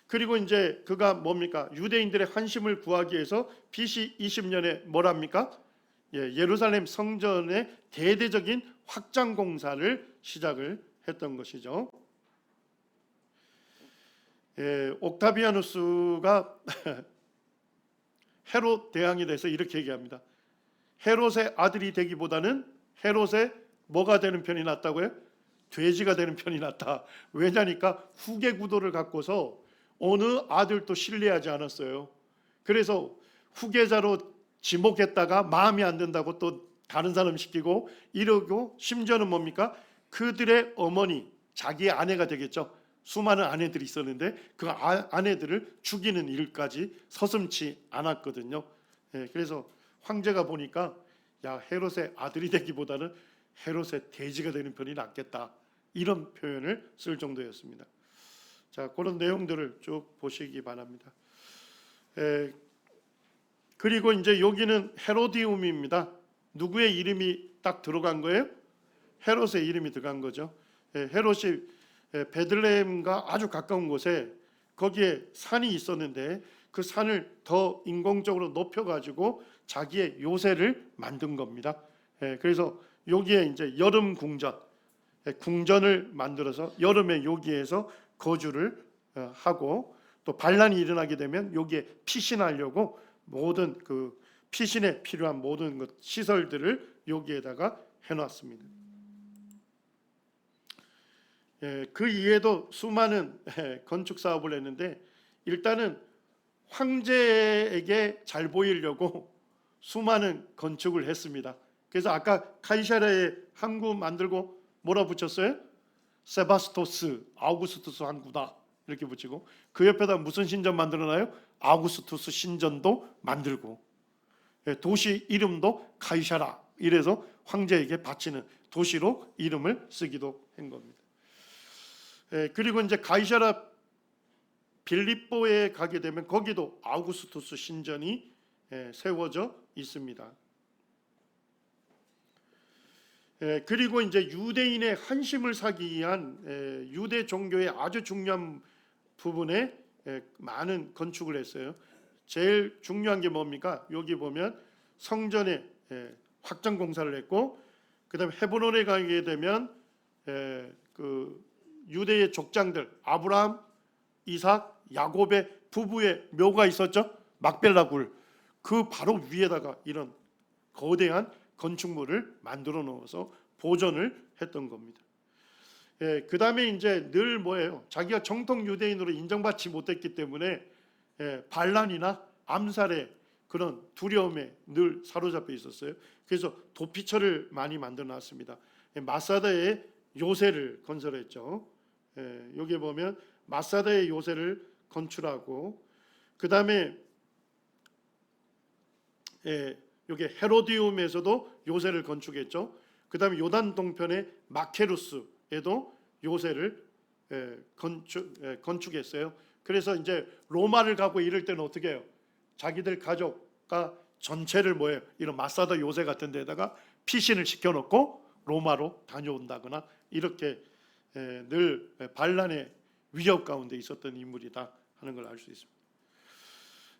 그리고 이제 그가 뭡니까? 유대인들의 환심을 구하기 위해서 BC 20년에 뭐랍니까? 예루살렘 성전의 대대적인 확장 공사를 시작을 했던 것이죠. 옥타비아누스가 헤롯 대왕에 대해서 이렇게 얘기합니다. 헤롯의 아들이 되기보다는 헤롯의 뭐가 되는 편이 낫다고요? 돼지가 되는 편이 낫다. 왜냐니까 후계 구도를 갖고서 어느 아들도 신뢰하지 않았어요. 그래서 후계자로 지목했다가 마음이 안 든다고 또 다른 사람 시키고 이러고, 심지어는 뭡니까? 그들의 어머니, 자기의 아내가 되겠죠. 수많은 아내들이 있었는데 그 아내들을 죽이는 일까지 서슴지 않았거든요. 그래서 황제가 보니까 야, 헤롯의 아들이 되기보다는 헤롯의 돼지가 되는 편이 낫겠다, 이런 표현을 쓸 정도였습니다. 자, 그런 내용들을 쭉 보시기 바랍니다. 그리고 이제 여기는 헤로디움입니다. 누구의 이름이 딱 들어간 거예요? 헤롯의 이름이 들어간 거죠. 헤롯이 베들레헴과 아주 가까운 곳에 거기에 산이 있었는데 그 산을 더 인공적으로 높여가지고 자기의 요새를 만든 겁니다. 그래서 여기에 이제 여름 궁전, 궁전을 만들어서 여름에 여기에서 거주를 하고, 또 반란이 일어나게 되면 여기에 피신하려고 모든 그 피신에 필요한 모든 것 시설들을 여기에다가 해놨습니다. 그 이외에도 수많은 건축 사업을 했는데, 일단은 황제에게 잘 보이려고 수많은 건축을 했습니다. 그래서 아까 카이사르의 항구 만들고 뭐라 붙였어요? 세바스토스 아우구스투스 항구다 이렇게 붙이고, 그 옆에다 무슨 신전 만들어놔요? 아우구스투스 신전도 만들고, 도시 이름도 카이사라, 이래서 황제에게 바치는 도시로 이름을 쓰기도 한 겁니다. 그리고 이제 카이사라 빌립보에 가게 되면 거기도 아우구스투스 신전이 세워져 있습니다. 그리고 이제 유대인의 환심을 사기 위한 유대 종교의 아주 중요한 부분에 많은 건축을 했어요. 제일 중요한 게 뭡니까? 여기 보면 성전에 확장 공사를 했고, 그다음에 헤브론에 가게 되면 그 유대의 족장들 아브라함, 이삭, 야곱의 부부의 묘가 있었죠. 막벨라 굴. 그 바로 위에다가 이런 거대한 건축물을 만들어 놓아서 보존을 했던 겁니다. 그 다음에 이제 늘 뭐예요? 자기가 정통 유대인으로 인정받지 못했기 때문에 반란이나 암살의 그런 두려움에 늘 사로잡혀 있었어요. 그래서 도피처를 많이 만들어 놨습니다. 마사다의 요새를 건설했죠. 여기 보면 마사다의 요새를 건축하고, 그 다음에 여기 헤로디움에서도 요새를 건축했죠. 그 다음에 요단 동편의 마케루스에도 요새를 건축했어요. 그래서 이제 로마를 가고 이럴 때는 어떻게 해요? 자기들 가족과 전체를 뭐예요? 이런 마사다 요새 같은 데다가 피신을 시켜놓고 로마로 다녀온다거나, 이렇게 늘 반란의 위협 가운데 있었던 인물이다 하는 걸 알 수 있습니다.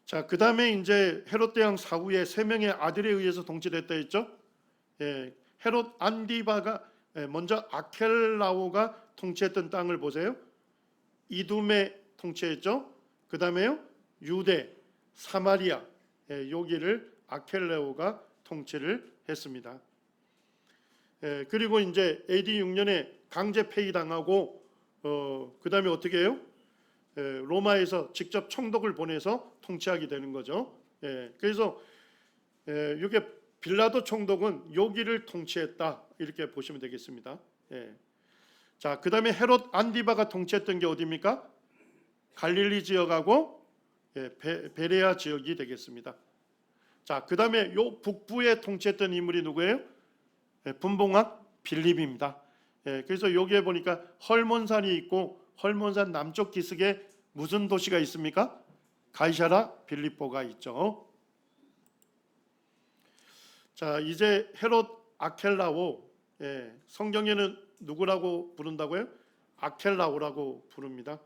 자, 그 다음에 이제 헤롯 대왕 사후에 3명의 아들에 의해서 통치됐다 했죠. 헤롯 안디바가 먼저 아켈라오가 통치했던 땅을 보세요. 이둠에 통치했죠. 그 다음에요 유대, 사마리아, 여기를 아켈라오가 통치를 했습니다. 그리고 이제 AD 6년에 강제 폐위당하고, 그 다음에 어떻게 해요? 로마에서 직접 총독을 보내서 통치하게 되는 거죠. 그래서 이게 빌라도 총독은 여기를 통치했다 이렇게 보시면 되겠습니다. 자, 그 다음에 헤롯 안디바가 통치했던 게 어디입니까? 갈릴리 지역하고 베레아 지역이 되겠습니다. 자, 그다음에 요 북부에 통치했던 인물이 누구예요? 분봉왕 빌립입니다. 그래서 여기에 보니까 헐몬산이 있고 헐몬산 남쪽 기슭에 무슨 도시가 있습니까? 가이사라 빌립보가 있죠. 자, 이제 헤롯 아켈라오, 성경에는 누구라고 부른다고요? 아켈라오라고 부릅니다.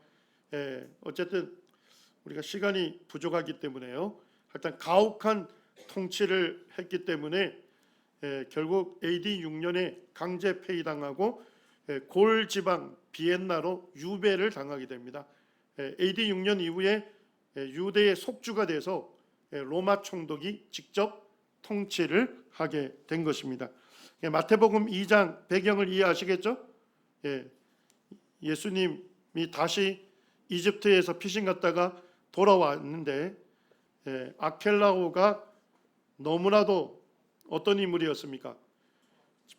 어쨌든 우리가 시간이 부족하기 때문에요. 일단 가혹한 통치를 했기 때문에 결국 AD 6년에 강제 폐위당하고 골 지방 비엔나로 유배를 당하게 됩니다. AD 6년 이후에 유대의 속주가 돼서 로마 총독이 직접 통치를 하게 된 것입니다. 마태복음 2장 배경을 이해하시겠죠? 예수님이 다시 이집트에서 피신 갔다가 돌아왔는데 아켈라오가 너무나도 어떤 인물이었습니까?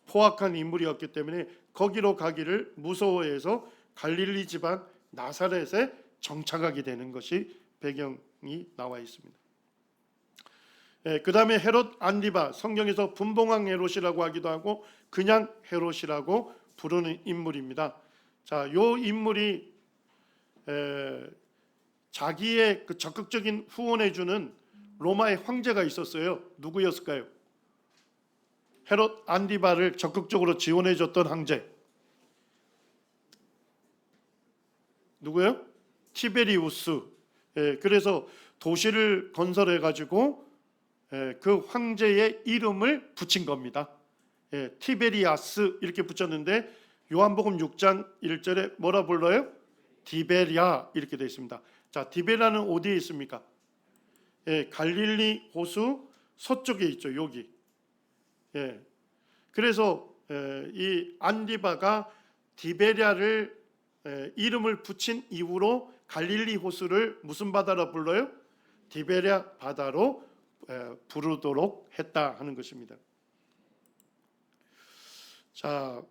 포악한 인물이었기 때문에 거기로 가기를 무서워해서 갈릴리 지방 나사렛에 정착하게 되는 것이 배경이 나와 있습니다. 그 다음에 헤롯 안디바, 성경에서 분봉왕 헤롯이라고 하기도 하고 그냥 헤롯이라고 부르는 인물입니다. 자, 요 인물이 자기의 그 적극적인 후원해주는 로마의 황제가 있었어요. 누구였을까요? 헤롯 안디바를 적극적으로 지원해줬던 황제 누구예요? 티베리우스. 그래서 도시를 건설해가지고 그 황제의 이름을 붙인 겁니다. 티베리아스 이렇게 붙였는데 요한복음 6장 1절에 뭐라 불러요? 디베랴 이렇게 되어 있습니다. 자, 디베랴는 어디에 있습니까? 갈릴리 호수 서쪽에 있죠. 여기. 그래서 이 안디바가 디베랴를 이름을 붙인 이후로 갈릴리 호수를 무슨 바다로 불러요? 디베랴 바다로 부르도록 했다 하는 것입니다. 자,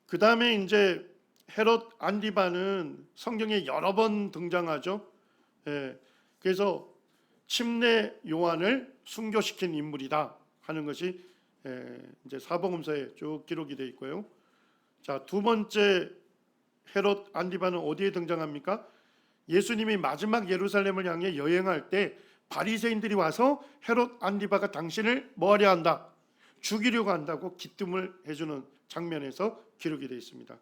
그 다음에 이제 헤롯 안디바는 성경에 여러 번 등장하죠. 그래서 침례 요한을 순교시킨 인물이다 하는 것이 이제 사복음서에 쭉 기록이 되어 있고요. 자, 두 번째 헤롯 안디바는 어디에 등장합니까? 예수님이 마지막 예루살렘을 향해 여행할 때 바리새인들이 와서 헤롯 안디바가 당신을 뭐하려 한다? 죽이려고 한다고 기뜸을 해주는 장면에서 기록이 되어 있습니다.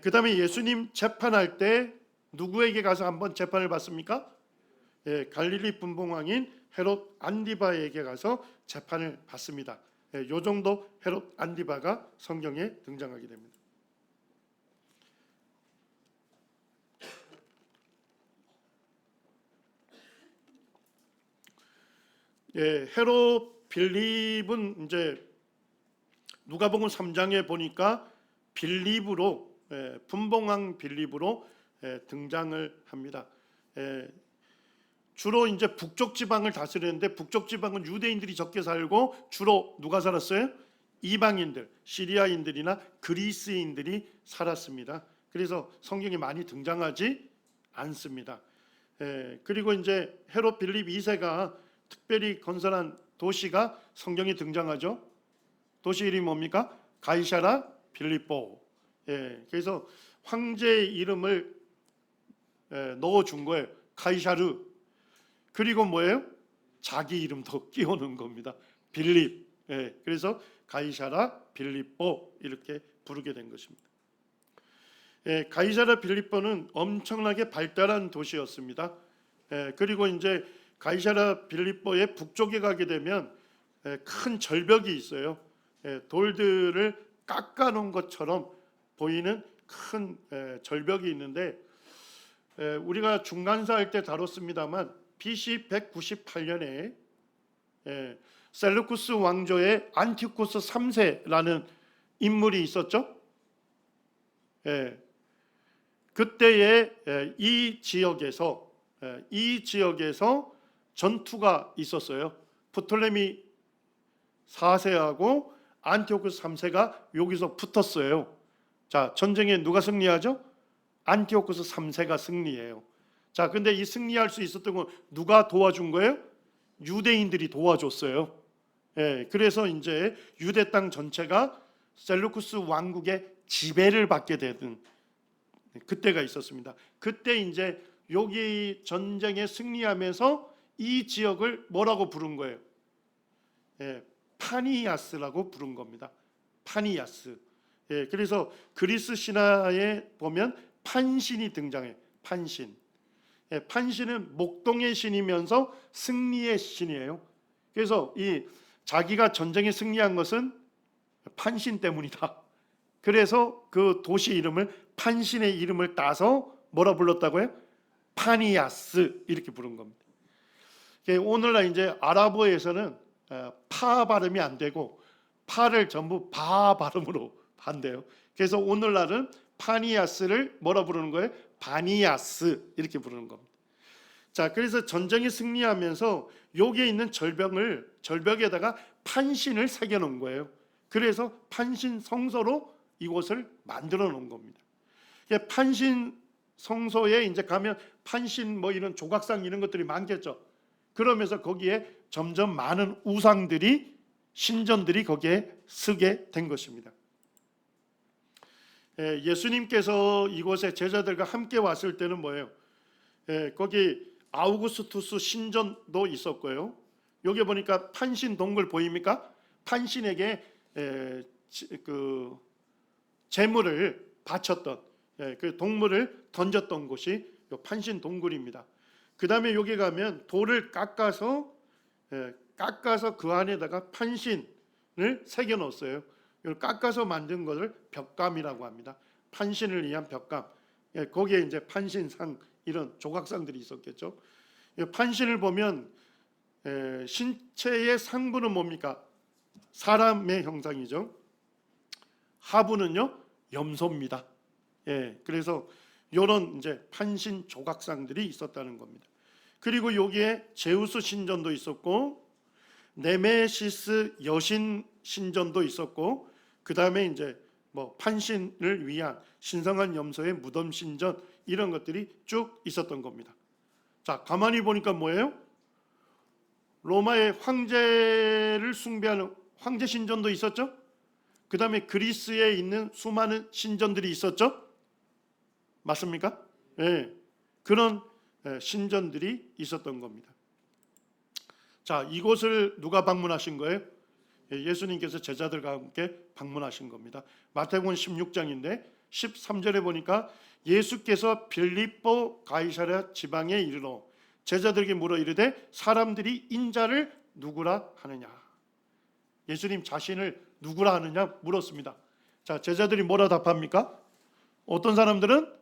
그 다음에 예수님 재판할 때 누구에게 가서 한번 재판을 받습니까? 갈릴리 분봉왕인 헤롯 안디바에게 가서 재판을 받습니다. 요 정도 헤롯 안디바가 성경에 등장하게 됩니다. 헤롯 빌립은 이제 누가복음 3장에 보니까 빌립으로 분봉왕 빌립으로 등장을 합니다. 주로 이제 북쪽 지방을 다스리는데 북쪽 지방은 유대인들이 적게 살고 주로 누가 살았어요? 이방인들, 시리아인들이나 그리스인들이 살았습니다. 그래서 성경에 많이 등장하지 않습니다. 그리고 이제 헤롯 빌립 2세가 특별히 건설한 도시가 성경에 등장하죠. 도시 이름이 뭡니까? 가이사라 빌립보. 그래서 황제의 이름을 넣어준 거예요. 가이사르. 그리고 뭐예요? 자기 이름도 끼워넣은 겁니다. 빌립. 그래서 가이사라 빌립보 이렇게 부르게 된 것입니다. 가이사라 빌립보는 엄청나게 발달한 도시였습니다. 그리고 이제 가이사라 빌립보의 북쪽에 가게 되면 큰 절벽이 있어요. 돌들을 깎아놓은 것처럼 보이는 큰 절벽이 있는데 우리가 중간사 할 때 다뤘습니다만 BC 198년에 셀루쿠스 왕조의 안티오쿠스 3세라는 인물이 있었죠. 그때에 이 지역에서 전투가 있었어요. 프톨레미 4세하고 안티오쿠스 3세가 여기서 붙었어요. 자, 전쟁에 누가 승리하죠? 안티오쿠스 3세가 승리해요. 자, 근데 이 승리할 수 있었던 건 누가 도와준 거예요? 유대인들이 도와줬어요. 예, 그래서 이제 유대 땅 전체가 셀루쿠스 왕국의 지배를 받게 되는 그때가 있었습니다. 그때 이제 여기 전쟁에 승리하면서 이 지역을 뭐라고 부른 거예요? 예, 파니아스라고 부른 겁니다. 파니아스. 예, 그래서 그리스 신화에 보면 판신이 등장해요. 판신. 예, 판신은 목동의 신이면서 승리의 신이에요. 그래서 이 자기가 전쟁에 승리한 것은 판신 때문이다. 그래서 그 도시 이름을 판신의 이름을 따서 뭐라 불렀다고요? 파니아스 이렇게 부른 겁니다. 오늘날 이제 아랍어에서는 파 발음이 안 되고 파를 전부 바 발음으로 한대요. 그래서 오늘날은 파니아스를 뭐라 부르는 거예요? 바니아스 이렇게 부르는 겁니다. 자, 그래서 전쟁에 승리하면서 여기에 있는 절벽에다가 판신을 새겨 놓은 거예요. 그래서 판신 성소로 이곳을 만들어 놓은 겁니다. 판신 성소에 이제 가면 판신 뭐 이런 조각상 이런 것들이 많겠죠. 그러면서 거기에 점점 많은 우상들이 신전들이 거기에 서게 된 것입니다. 예수님께서 이곳에 제자들과 함께 왔을 때는 뭐예요? 거기 아우구스투스 신전도 있었고요. 여기 보니까 판신 동굴 보입니까? 판신에게 그 제물을 바쳤던 그 동물을 던졌던 곳이 판신 동굴입니다. 그 다음에 여기 가면 돌을 깎아서 그 안에다가 판신을 새겨 넣었어요. 이걸 깎아서 만든 것을 벽감이라고 합니다. 판신을 위한 벽감. 거기에 이제 판신상 이런 조각상들이 있었겠죠. 판신을 보면 신체의 상부는 뭡니까? 사람의 형상이죠. 하부는요 염소입니다. 그래서 이런 이제 판신 조각상들이 있었다는 겁니다. 그리고 여기에 제우스 신전도 있었고 네메시스 여신 신전도 있었고 그 다음에 이제 뭐 판신을 위한 신성한 염소의 무덤 신전 이런 것들이 쭉 있었던 겁니다. 자, 가만히 보니까 뭐예요? 로마의 황제를 숭배하는 황제 신전도 있었죠. 그 다음에 그리스에 있는 수많은 신전들이 있었죠. 맞습니까? 그런 신전들이 있었던 겁니다. 자, 이곳을 누가 방문하신 거예요? 예수님께서 제자들과 함께 방문하신 겁니다. 마태복음 16장인데 13절에 보니까 예수께서 빌립보 가이사랴 지방에 이르러 제자들에게 물어 이르되 사람들이 인자를 누구라 하느냐. 예수님 자신을 누구라 하느냐 물었습니다. 자, 제자들이 뭐라 답합니까? 어떤 사람들은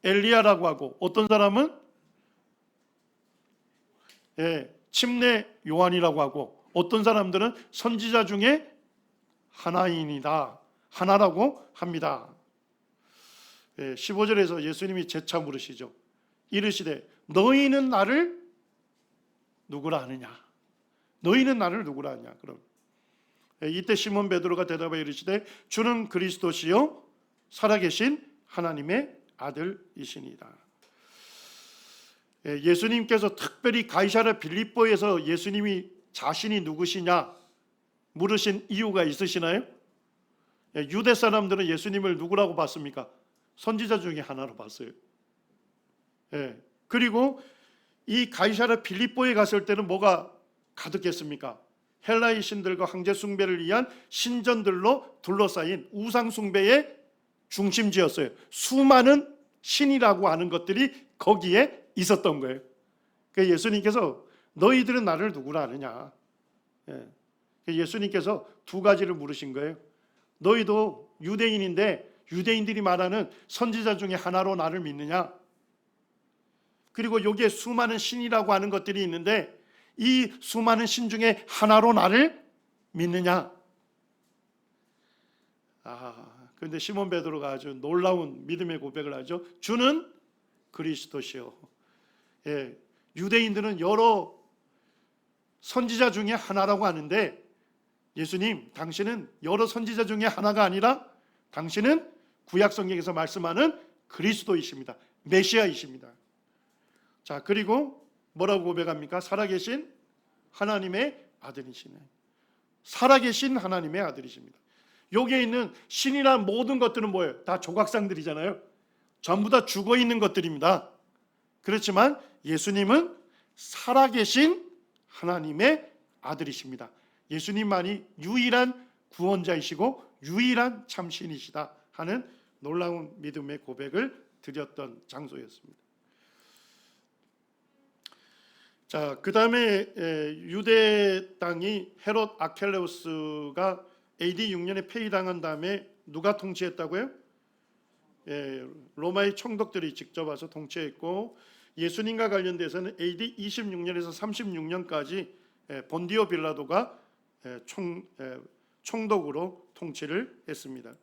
엘리야라고 하고 어떤 사람은 침례 요한이라고 하고 어떤 사람들은 선지자 중에 하나인이다. 하나라고 합니다. 15절에서 예수님이 재차 물으시죠. 이르시되 너희는 나를 누구라 하느냐? 너희는 나를 누구라 하냐? 그럼 이때 시몬 베드로가 대답하여 이르시되 주는 그리스도시요 살아계신 하나님의 아들이시니이다. 예수님께서 특별히 가이사랴 빌립보에서 예수님이 자신이 누구시냐 물으신 이유가 있으시나요? 유대 사람들은 예수님을 누구라고 봤습니까? 선지자 중에 하나로 봤어요. 그리고 이 가이사랴 빌립보에 갔을 때는 뭐가 가득했습니까? 헬라의 신들과 황제 숭배를 위한 신전들로 둘러싸인 우상 숭배의 중심지였어요. 수많은 신이라고 하는 것들이 거기에 있었던 거예요. 그러니까 예수님께서 너희들은 나를 누구라 하느냐. 예수님께서 두 가지를 물으신 거예요. 너희도 유대인인데 유대인들이 말하는 선지자 중에 하나로 나를 믿느냐. 그리고 여기에 수많은 신이라고 하는 것들이 있는데 이 수많은 신 중에 하나로 나를 믿느냐. 그런데 시몬 베드로가 아주 놀라운 믿음의 고백을 하죠. 주는 그리스도시요. 유대인들은 여러 선지자 중에 하나라고 하는데 예수님, 당신은 여러 선지자 중에 하나가 아니라 당신은 구약 성경에서 말씀하는 그리스도이십니다. 메시아이십니다. 자, 그리고 뭐라고 고백합니까? 살아계신 하나님의 아들이시네. 살아계신 하나님의 아들이십니다. 여기에 있는 신이란 모든 것들은 뭐예요? 다 조각상들이잖아요. 전부 다 죽어 있는 것들입니다. 그렇지만 예수님은 살아계신 하나님의 아들이십니다. 예수님만이 유일한 구원자이시고 유일한 참신이시다 하는 놀라운 믿음의 고백을 드렸던 장소였습니다. 자, 그 다음에 유대 땅이 헤롯 아켈레우스가 AD 6년에 폐위당한 다음에 누가 통치했다고요? 로마의 총독들이 직접 와서 통치했고, 예수님과 관련돼서는 AD 26년에서 36년까지 본디오 빌라도가 총독으로 통치를 했습니다.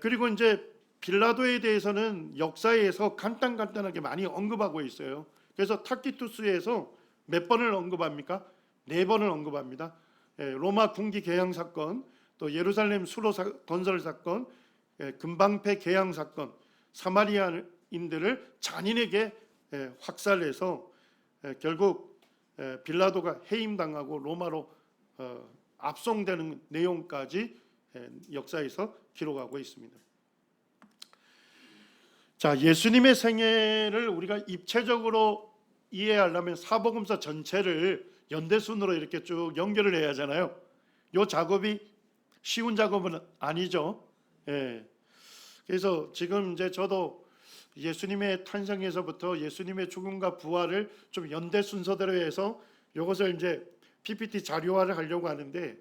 그리고 이제 빌라도에 대해서는 역사에서 간단하게 많이 언급하고 있어요. 그래서 타키투스에서 몇 번을 언급합니까? 4번을 언급합니다. 로마 군기 개항 사건, 또 예루살렘 수로 건설 사건, 금방패 개항 사건, 사마리아인들을 잔인하게 확살해서 결국 빌라도가 해임당하고 로마로 압송되는 내용까지 역사에서 기록하고 있습니다. 자, 예수님의 생애를 우리가 입체적으로 이해하려면 사복음서 전체를 연대순으로 이렇게 쭉 연결을 해야 하잖아요. 이 작업이 쉬운 작업은 아니죠. 그래서 지금 이제 저도 예수님의 탄생에서부터 예수님의 죽음과 부활을 좀 연대 순서대로 해서 이것을 이제 PPT 자료화를 하려고 하는데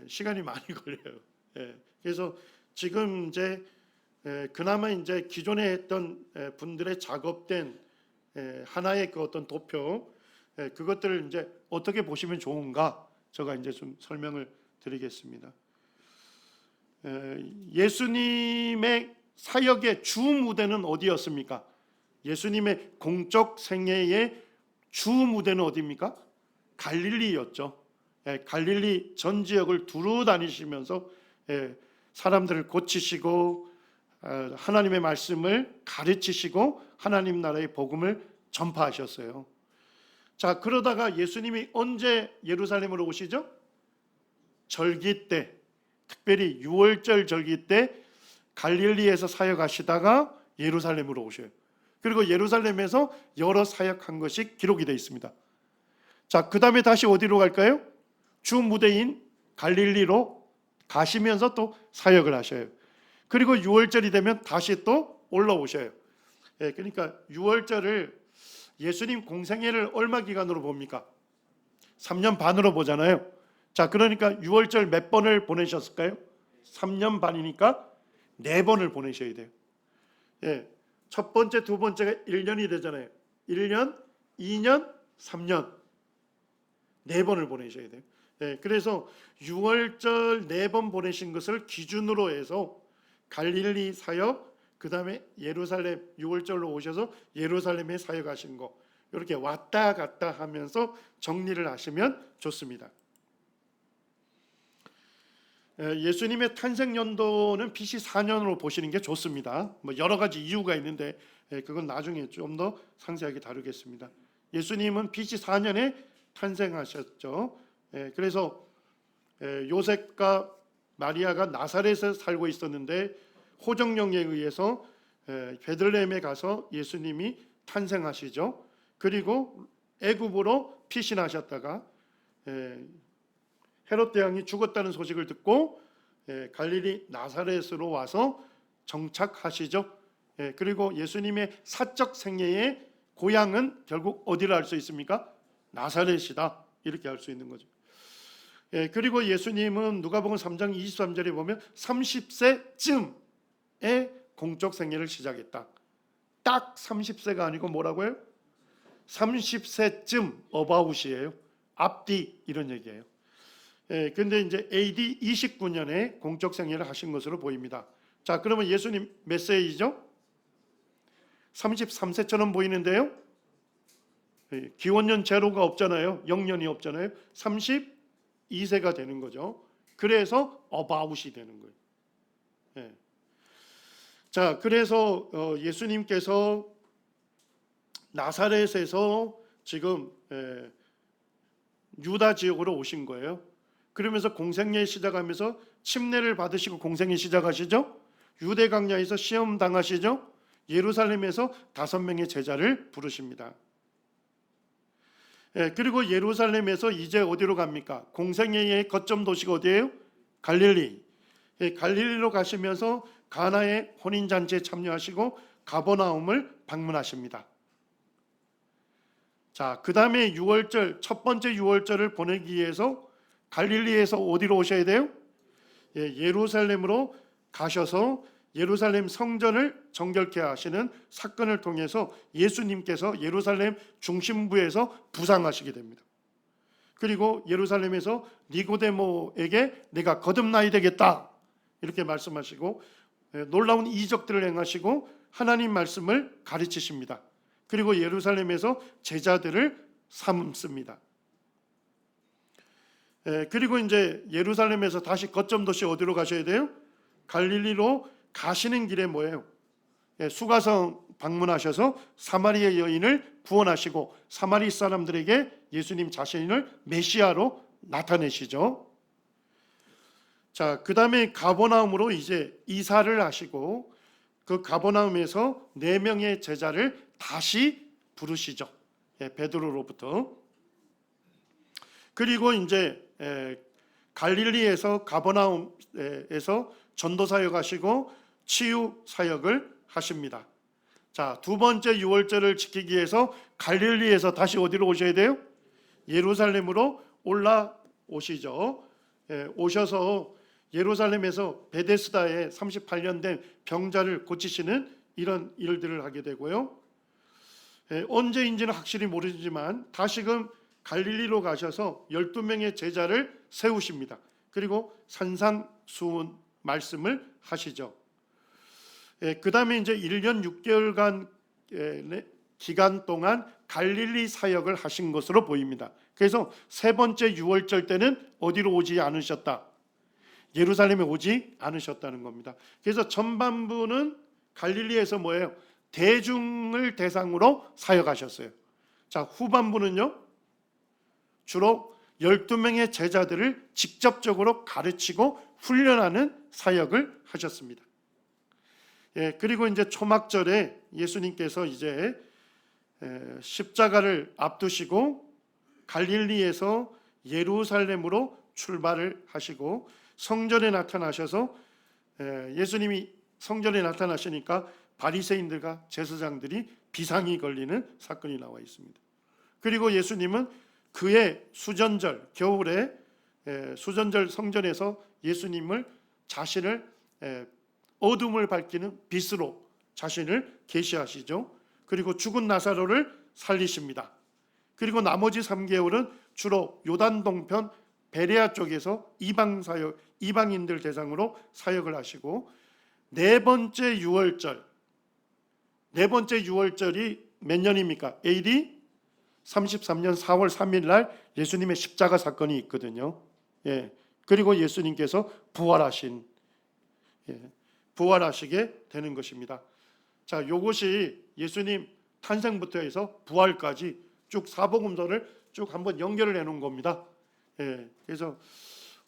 시간이 많이 걸려요. 그래서 지금 이제 그나마 이제 기존에 했던 분들의 작업된 하나의 그 어떤 도표, 그것들을 이제 어떻게 보시면 좋은가 제가 이제 좀 설명을 드리겠습니다. 예수님의 사역의 주 무대는 어디였습니까? 예수님의 공적 생애의 주 무대는 어디입니까? 갈릴리였죠. 갈릴리 전 지역을 두루 다니시면서 사람들을 고치시고 하나님의 말씀을 가르치시고 하나님 나라의 복음을 전파하셨어요. 자, 그러다가 예수님이 언제 예루살렘으로 오시죠? 절기 때, 특별히 유월절 절기 때 갈릴리에서 사역하시다가 예루살렘으로 오셔요. 그리고 예루살렘에서 여러 사역한 것이 기록이 되어 있습니다. 자, 그 다음에 다시 어디로 갈까요? 주 무대인 갈릴리로 가시면서 또 사역을 하셔요. 그리고 유월절이 되면 다시 또 올라오셔요. 그러니까 유월절을 예수님 공생애를 얼마 기간으로 봅니까? 3년 반으로 보잖아요. 자, 그러니까 유월절 몇 번을 보내셨을까요? 3년 반이니까 4번을 보내셔야 돼요. 첫 번째, 두 번째가 1년이 되잖아요. 1년, 2년, 3년 4번을 보내셔야 돼요. 그래서 유월절 4번 보내신 것을 기준으로 해서 갈릴리 사역, 그 다음에 예루살렘 유월절로 오셔서 예루살렘에 사역하신 거, 이렇게 왔다 갔다 하면서 정리를 하시면 좋습니다. 예수님의 탄생 연도는 BC 4년으로 보시는 게 좋습니다. 뭐 여러 가지 이유가 있는데 그건 나중에 좀 더 상세하게 다루겠습니다. 예수님은 BC 4년에 탄생하셨죠. 그래서 요셉과 마리아가 나사렛에 살고 있었는데 호정령에 의해서 베들레헴에 가서 예수님이 탄생하시죠. 그리고 애굽으로 피신하셨다가 헤롯 대왕이 죽었다는 소식을 듣고 갈릴리 나사렛으로 와서 정착하시죠. 그리고 예수님의 사적 생애의 고향은 결국 어디를 알 수 있습니까? 나사렛이다, 이렇게 알 수 있는 거죠. 그리고 예수님은 누가복음 3장 23절에 보면 30세쯤에 공적 생애를 시작했다. 딱 30세가 아니고 뭐라고요? 30세쯤 어바웃이에요. 앞뒤 이런 얘기예요. 근데 이제 AD 29년에 공적 생애를 하신 것으로 보입니다. 자, 그러면 예수님 몇 세이죠? 33세처럼 보이는데요. 기원년 제로가 없잖아요. 0년이 없잖아요. 32세가 되는 거죠. 그래서 어바웃이 되는 거예요. 자, 그래서 예수님께서 나사렛에서 지금 유다 지역으로 오신 거예요. 그러면서 공생애 시작하면서 침례를 받으시고 공생애 시작하시죠. 유대 광야에서 시험 당하시죠. 예루살렘에서 5명의 제자를 부르십니다. 그리고 예루살렘에서 이제 어디로 갑니까? 공생애의 거점 도시가 어디예요? 갈릴리. 갈릴리로 가시면서 가나의 혼인잔치에 참여하시고 가버나움을 방문하십니다. 자, 그 다음에 6월절, 첫 번째 6월절을 보내기 위해서 갈릴리에서 어디로 오셔야 돼요? 예루살렘으로 가셔서 예루살렘 성전을 정결케 하시는 사건을 통해서 예수님께서 예루살렘 중심부에서 부상하시게 됩니다. 그리고 예루살렘에서 니고데모에게 내가 거듭나야 되겠다 이렇게 말씀하시고 놀라운 이적들을 행하시고 하나님 말씀을 가르치십니다. 그리고 예루살렘에서 제자들을 삼습니다. 그리고 이제 예루살렘에서 다시 거점 도시 어디로 가셔야 돼요? 갈릴리로 가시는 길에 뭐예요? 수가성 방문하셔서 사마리아 여인을 구원하시고 사마리 사람들에게 예수님 자신을 메시아로 나타내시죠. 자, 그 다음에 가버나움으로 이제 이사를 하시고 그 가버나움에서 4명의 제자를 다시 부르시죠. 베드로로부터. 그리고 이제 갈릴리에서 가버나움에서 전도 사역하시고 치유 사역을 하십니다. 자, 두 번째 6월절을 지키기 위해서 갈릴리에서 다시 어디로 오셔야 돼요? 예루살렘으로 올라오시죠. 오셔서 예루살렘에서 베데스다에 38년 된 병자를 고치시는 이런 일들을 하게 되고요. 언제인지는 확실히 모르지만 다시금 갈릴리로 가셔서 12명의 제자를 세우십니다. 그리고 산상수훈 말씀을 하시죠. 그 다음에 이제 1년 6개월간 기간 동안 갈릴리 사역을 하신 것으로 보입니다. 그래서 세 번째 6월절 때는 어디로 오지 않으셨다? 예루살렘에 오지 않으셨다는 겁니다. 그래서 전반부는 갈릴리에서 뭐예요? 대중을 대상으로 사역하셨어요. 자, 후반부는요, 주로 12명의 제자들을 직접적으로 가르치고 훈련하는 사역을 하셨습니다. 그리고 이제 초막절에 예수님께서 이제 십자가를 앞두시고 갈릴리에서 예루살렘으로 출발을 하시고 성전에 나타나셔서 예수님이 성전에 나타나시니까 바리새인들과 제사장들이 비상이 걸리는 사건이 나와 있습니다. 그리고 예수님은 그의 수전절 겨울에 수전절 성전에서 예수님을 자신을 어둠을 밝히는 빛으로 자신을 계시하시죠. 그리고 죽은 나사로를 살리십니다. 그리고 나머지 3개월은 주로 요단 동편 베레아 쪽에서 이방인들 대상으로 사역을 하시고 네 번째 6월절이 몇 년입니까? AD 33년 4월 3일 날 예수님의 십자가 사건이 있거든요. 그리고 예수님께서 부활하시게 되는 것입니다. 자, 이것이 예수님 탄생부터 해서 부활까지 쭉 사복음서를 쭉 한번 연결을 해놓은 겁니다. 그래서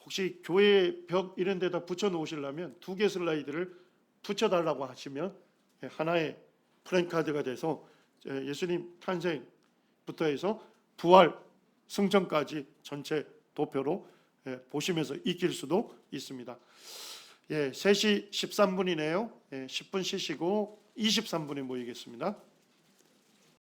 혹시 교회 벽 이런 데다 붙여 놓으시려면 2개 슬라이드를 붙여달라고 하시면 하나의 플랜카드가 돼서 예수님 탄생부터 해서 부활 승천까지 전체 도표로 보시면서 익힐 수도 있습니다. 3시 13분이네요. 10분 쉬시고 23분에 모이겠습니다.